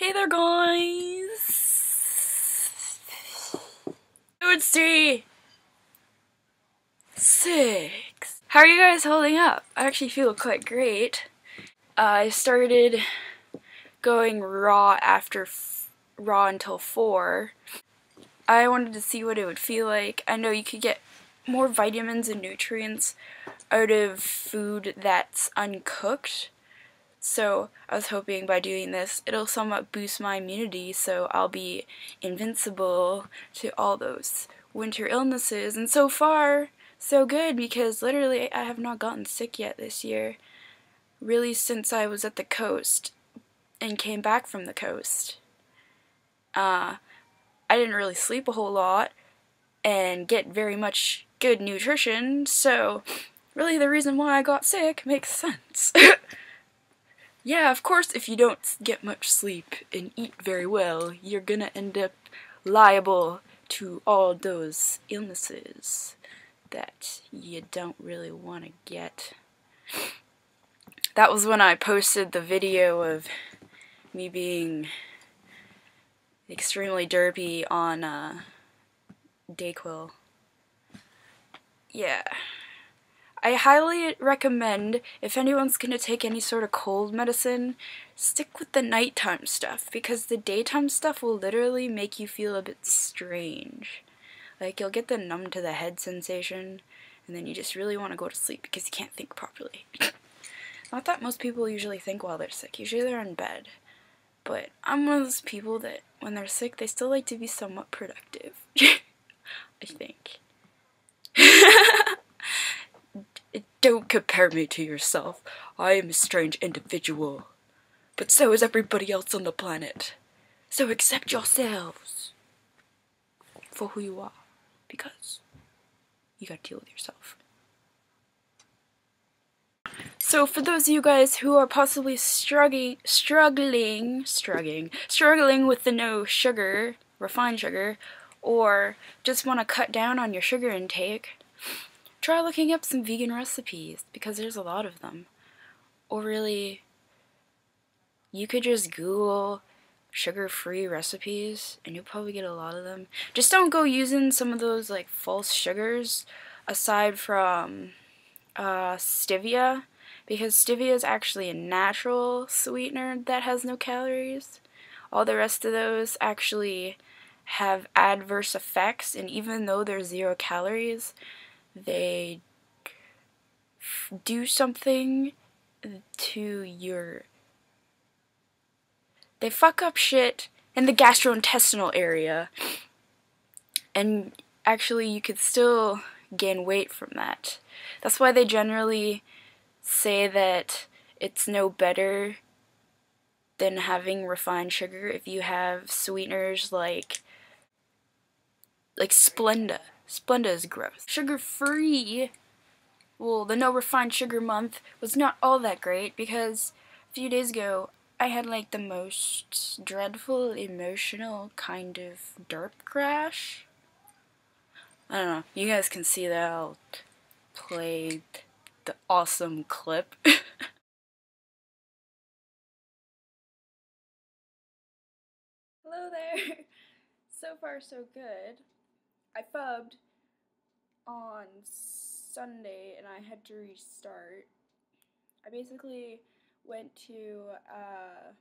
Hey there, guys! It's day 6. How are you guys holding up? I actually feel quite great. I started going raw raw until 4. I wanted to see what it would feel like. I know you could get more vitamins and nutrients out of food that's uncooked. So I was hoping by doing this, it'll somewhat boost my immunity, so I'll be invincible to all those winter illnesses. And so far, so good, because literally I have not gotten sick yet this year. Really, since I was at the coast and came back from the coast. I didn't really sleep a whole lot and get very much good nutrition, so really the reason why I got sick makes sense. Yeah, of course, if you don't get much sleep and eat very well, you're gonna end up liable to all those illnesses that you don't really want to get. That was when I posted the video of me being extremely derpy on Dayquil. Yeah. I highly recommend, if anyone's gonna take any sort of cold medicine, stick with the nighttime stuff, because the daytime stuff will literally make you feel a bit strange. Like, you'll get the numb to the head sensation, and then you just really want to go to sleep because you can't think properly. Not that most people usually think while they're sick, usually they're in bed. But I'm one of those people that, when they're sick, they still like to be somewhat productive. I think. Don't compare me to yourself. I am a strange individual. But so is everybody else on the planet. So accept yourselves for who you are. Because you gotta deal with yourself. So for those of you guys who are possibly struggling with the no sugar, refined sugar, or just want to cut down on your sugar intake, try looking up some vegan recipes, because there's a lot of them. Or really, you could just Google sugar-free recipes, and you'll probably get a lot of them. Just don't go using some of those, like, false sugars, aside from stevia, because stevia is actually a natural sweetener that has no calories. All the rest of those actually have adverse effects, and even though they're 0 calories, they do something to your... They fuck up shit in the gastrointestinal area, and actually you could still gain weight from that. That's why they generally say that it's no better than having refined sugar if you have sweeteners like Splenda. Splenda is gross. Sugar-free, well, the no refined sugar month was not all that great, because a few days ago I had like the most dreadful emotional kind of derp crash. I don't know, you guys can see that. I'll play the awesome clip. Hello there. So far so good. I phubbed on Sunday and I had to restart. I basically went to a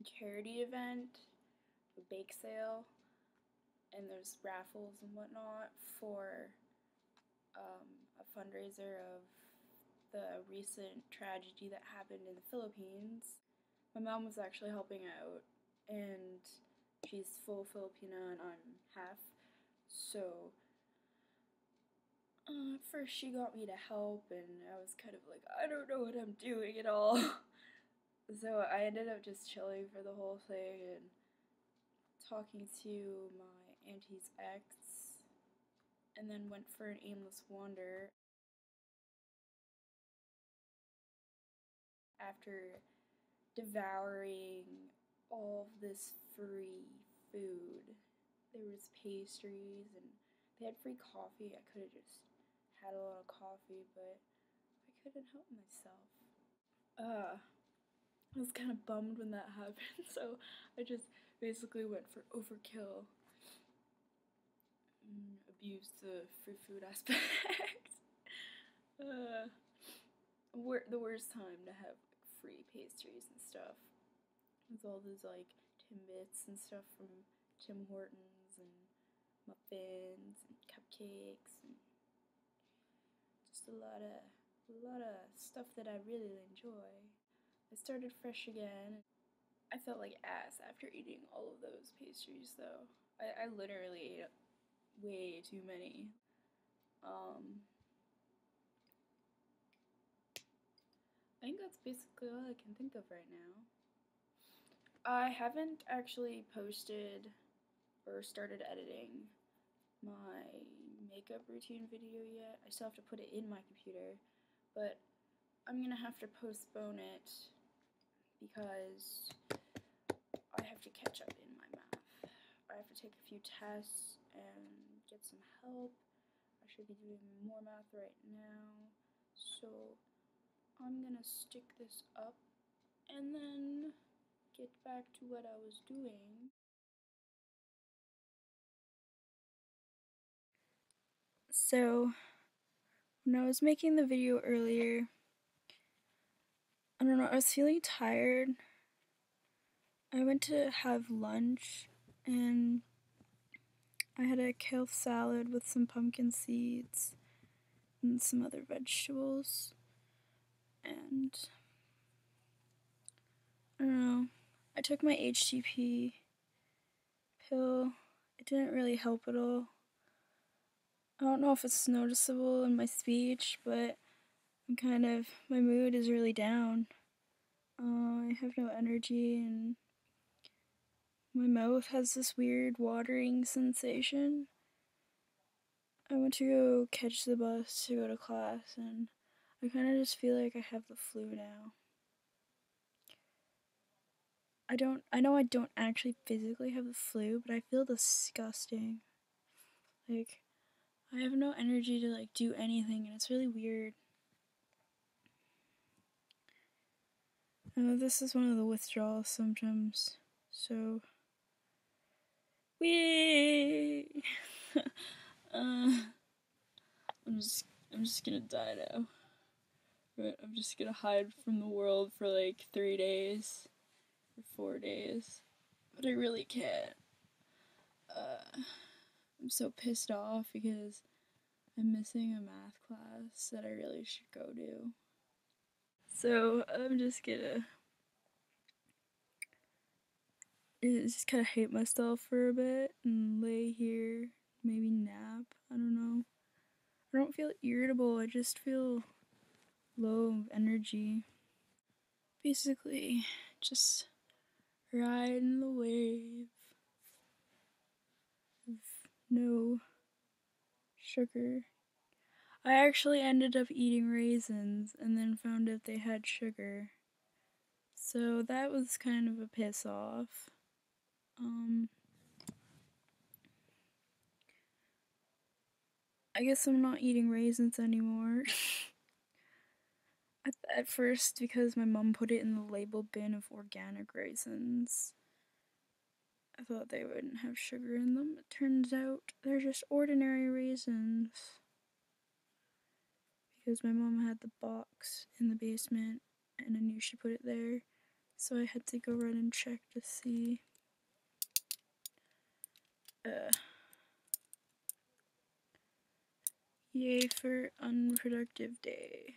charity event, a bake sale, and there's raffles and whatnot for a fundraiser of the recent tragedy that happened in the Philippines. My mom was actually helping out, and she's full Filipino and I'm half, so at first she got me to help, and I was kind of like, I don't know what I'm doing at all. So I ended up just chilling for the whole thing and talking to my auntie's ex, and then went for an aimless wander. After devouring all of this free food, there was pastries and they had free coffee. I could have just had a lot of coffee, but I couldn't help myself. I was kind of bummed when that happened, so I just basically went for overkill. Abused the free food aspect. The worst time to have like, free pastries and stuff. With all those like Timbits and stuff from Tim Hortons and muffins and cupcakes and just a lot of stuff that I really enjoy. I started fresh again. I felt like ass after eating all of those pastries though. I literally ate way too many. I think that's basically all I can think of right now. I haven't actually posted or started editing my makeup routine video yet. I still have to put it in my computer, but I'm gonna have to postpone it because I have to catch up in my math. I have to take a few tests and get some help. I should be doing more math right now, so I'm gonna stick this up and then get back to what I was doing. So, when I was making the video earlier, I don't know, I was feeling tired. I went to have lunch and I had a kale salad with some pumpkin seeds and some other vegetables. And I don't know, I took my HTP pill. It didn't really help at all. I don't know if it's noticeable in my speech, but my mood is really down. I have no energy and my mouth has this weird watering sensation. I went to go catch the bus to go to class and I kind of just feel like I have the flu now. I know I don't actually physically have the flu, but I feel disgusting. Like, I have no energy to like do anything and it's really weird. I know this is one of the withdrawal symptoms, so wee. I'm just gonna die now. But I'm just gonna hide from the world for like 3 days or 4 days. But I really can't. I'm so pissed off because I'm missing a math class that I really should go to. So I'm just gonna kind of hate myself for a bit and lay here, maybe nap. I don't know. I don't feel irritable, I just feel low of energy. Basically, just riding the wave of no sugar. I actually ended up eating raisins and then found out they had sugar. So that was kind of a piss off. I guess I'm not eating raisins anymore. At first, because my mom put it in the label bin of organic raisins, I thought they wouldn't have sugar in them. It turns out they're just ordinary raisins. Because my mom had the box in the basement and I knew she put it there. So I had to go run and check to see. Yay for unproductive day.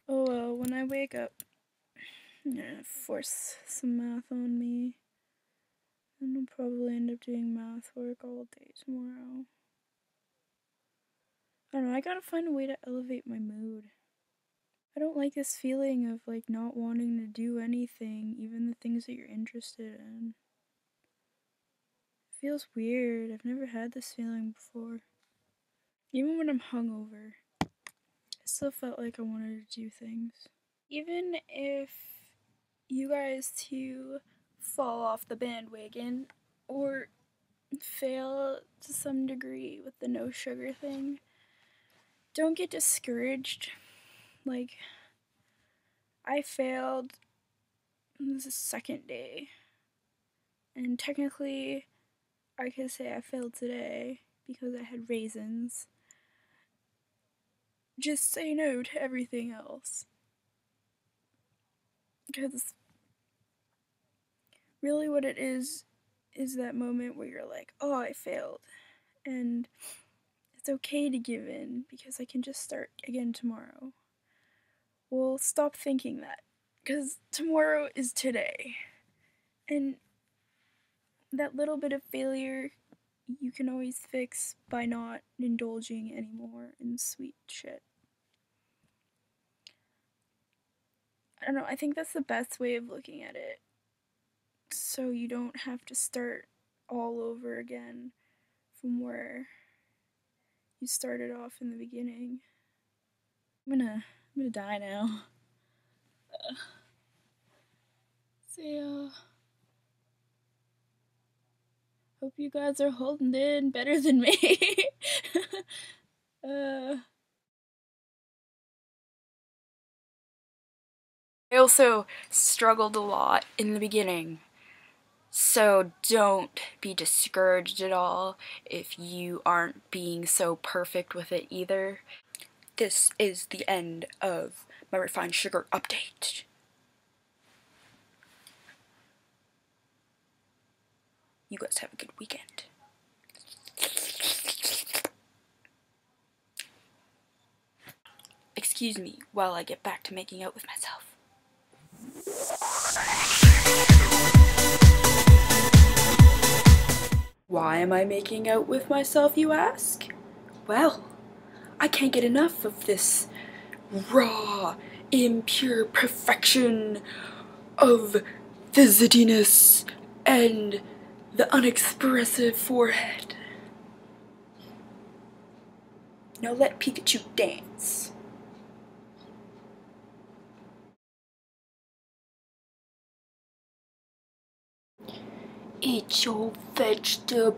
Oh well, when I wake up, I'm gonna force some math on me. And I'll probably end up doing math work all day tomorrow. I don't know, I gotta find a way to elevate my mood. I don't like this feeling of like not wanting to do anything, even the things that you're interested in. It feels weird. I've never had this feeling before. Even when I'm hungover, I still felt like I wanted to do things. Even if you guys too fall off the bandwagon or fail to some degree with the no sugar thing, don't get discouraged. Like, I failed. This is the second day. And technically, I could say I failed today because I had raisins. Just say no to everything else. Because really what it is that moment where you're like, oh, I failed. And it's okay to give in because I can just start again tomorrow. Well, stop thinking that. Because tomorrow is today. And that little bit of failure you can always fix by not indulging anymore in sweet shit. I don't know, I think that's the best way of looking at it. So you don't have to start all over again from where you started off in the beginning. I'm gonna die now. So hope you guys are holding in better than me. I also struggled a lot in the beginning. So don't be discouraged at all if you aren't being so perfect with it either. This is the end of my refined sugar update. You guys have a good weekend. Excuse me while I get back to making out with myself. Why am I making out with myself, you ask? Well, I can't get enough of this raw, impure perfection of the zittiness and the unexpressive forehead. Now let Pikachu dance. Eat your vegetables.